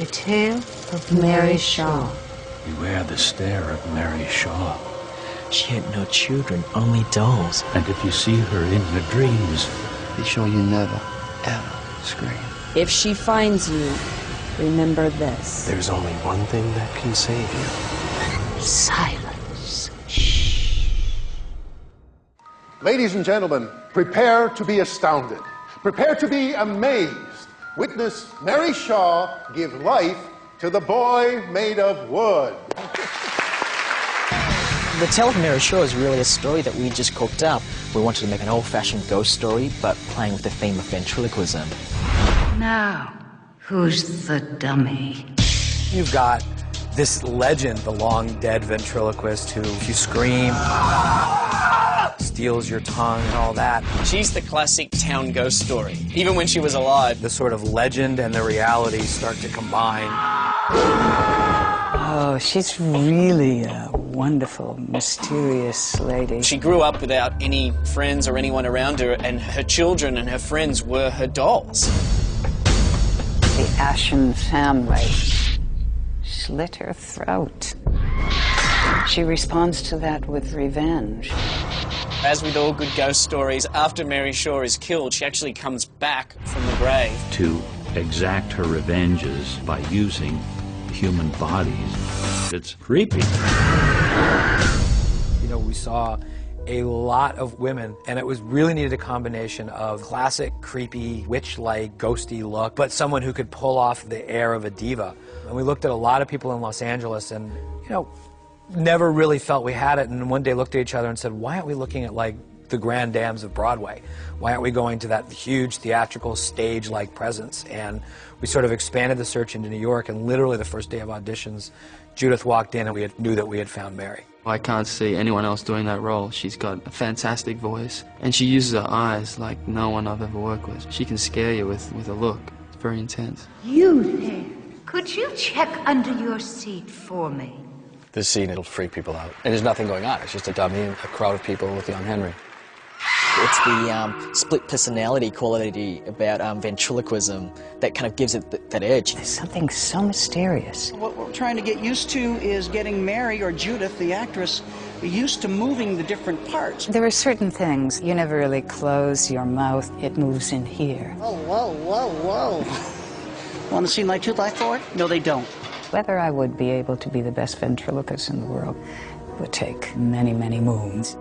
The Tale of Mary Shaw. Beware the stare of Mary Shaw. She had no children, only dolls. And if you see her in your dreams, be sure you never, ever scream. If she finds you, remember this. There's only one thing that can save you. Silence. Shh. Ladies and gentlemen, prepare to be astounded. Prepare to be amazed. Witness Mary Shaw give life to the boy made of wood. The Tale of Mary Shaw is really a story that we just cooked up. We wanted to make an old-fashioned ghost story, but playing with the theme of ventriloquism. Now, who's the dummy? You've got this legend, the long-dead ventriloquist who, if you scream, steals your tongue and all that. She's the classic town ghost story, even when she was alive. The sort of legend and the reality start to combine. Oh, she's really a wonderful, mysterious lady. She grew up without any friends or anyone around her, and her children and her friends were her dolls. The Ashen family slit her throat. She responds to that with revenge. As with all good ghost stories, after Mary Shaw is killed, she actually comes back from the grave. to exact her revenges by using human bodies. It's creepy. You know, we saw a lot of women, and it was really needed a combination of classic, creepy, witch-like, ghosty look, but someone who could pull off the air of a diva. And we looked at a lot of people in Los Angeles and, you know, never really felt we had it, and one day looked at each other and said, why aren't we looking at, like, the grand dams of Broadway? Why aren't we going to that huge theatrical stage-like presence? And we sort of expanded the search into New York, and literally the first day of auditions, Judith walked in and we knew that we had found Mary. I can't see anyone else doing that role. She's got a fantastic voice, and she uses her eyes like no one I've ever worked with. She can scare you with a look. It's very intense. You there. Could you check under your seat for me? This scene, it'll freak people out. And there's nothing going on. It's just a dummy and a crowd of people with young Henry. It's the split personality quality about ventriloquism that kind of gives it that edge. There's something so mysterious. What we're trying to get used to is getting Mary, or Judith, the actress, used to moving the different parts. There are certain things. You never really close your mouth. It moves in here. Oh, whoa, whoa, whoa. Want to see my tooth lie forward? No, they don't. Whether I would be able to be the best ventriloquist in the world would take many, many moons.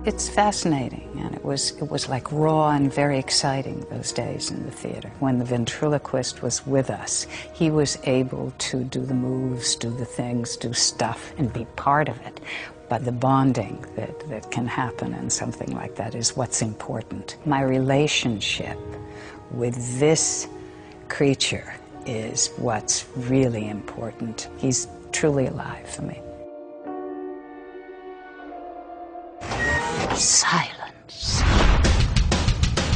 It's fascinating, and it was like raw and very exciting those days in the theater. When the ventriloquist was with us, he was able to do the moves, do the things, do stuff, and be part of it. But the bonding that can happen in something like that is what's important. My relationship with this creature is what's really important. He's truly alive for me. Silence.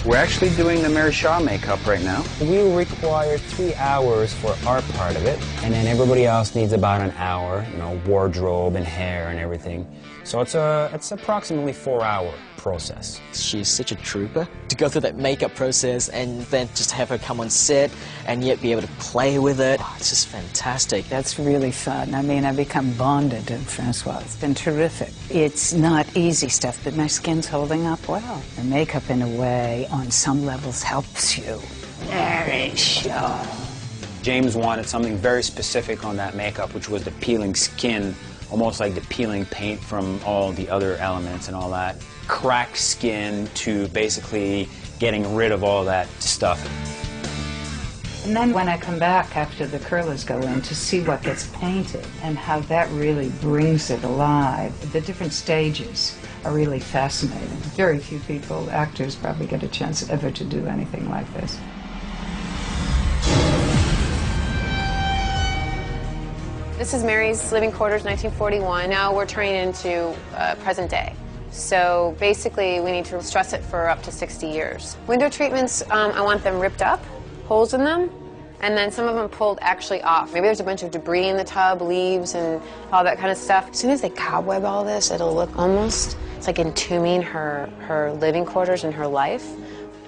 We're actually doing the Mary Shaw makeup right now. We will require 3 hours for our part of it, and then everybody else needs about an hour, you know, wardrobe and hair and everything. So it's approximately 4-hour process. She's such a trooper to go through that makeup process and then just have her come on set and yet be able to play with it. Oh, it's just fantastic. That's really fun. I mean, I've become bonded to Francois. It's been terrific. It's not easy stuff, but my skin's holding up well. The makeup, in a way, on some levels, helps you. Mary Shaw. James wanted something very specific on that makeup, which was the peeling skin, almost like the peeling paint from all the other elements and all that. Cracked skin to basically getting rid of all that stuff. And then when I come back after the curlers go in to see what gets painted and how that really brings it alive, the different stages are really fascinating. Very few people, actors, probably get a chance ever to do anything like this. This is Mary's living quarters, 1941. Now we're turning into present day. So basically, we need to stress it for up to 60 years. Window treatments, I want them ripped up, holes in them, and then some of them pulled actually off. Maybe there's a bunch of debris in the tub, leaves, and all that kind of stuff. As soon as they cobweb all this, it'll look almost, it's like entombing her living quarters and her life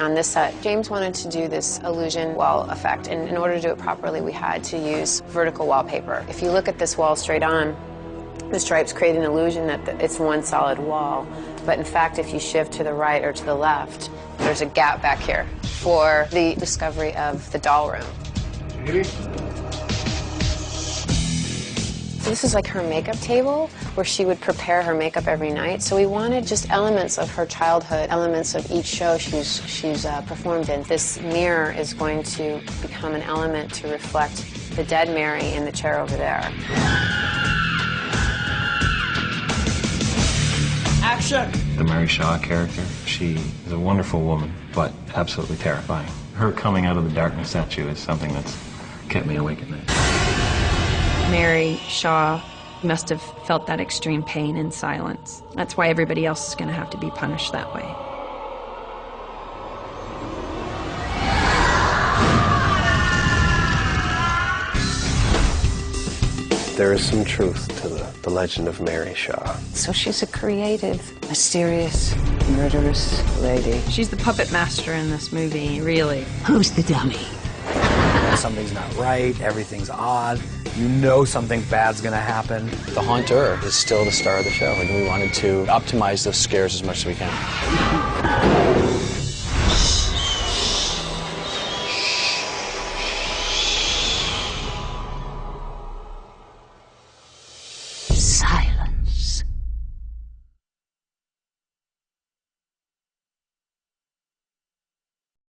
On this set, James wanted to do this illusion wall effect, and in order to do it properly, we had to use vertical wallpaper. If you look at this wall straight on, the stripes create an illusion that it's one solid wall, but in fact, if you shift to the right or to the left, there's a gap back here for the discovery of the doll room. So this is like her makeup table where she would prepare her makeup every night. So we wanted just elements of her childhood, elements of each show she's performed in. This mirror is going to become an element to reflect the dead Mary in the chair over there. Action! The Mary Shaw character, she is a wonderful woman, but absolutely terrifying. Her coming out of the darkness at you is something that's kept me awake at night. Mary Shaw must have felt that extreme pain in silence. That's why everybody else is going to have to be punished that way. There is some truth to the legend of Mary Shaw. So she's a creative, mysterious, murderous lady. She's the puppet master in this movie, really. Who's the dummy? Something's not right, everything's odd, you know something bad's gonna happen. The Haunter is still the star of the show, and we wanted to optimize those scares as much as we can.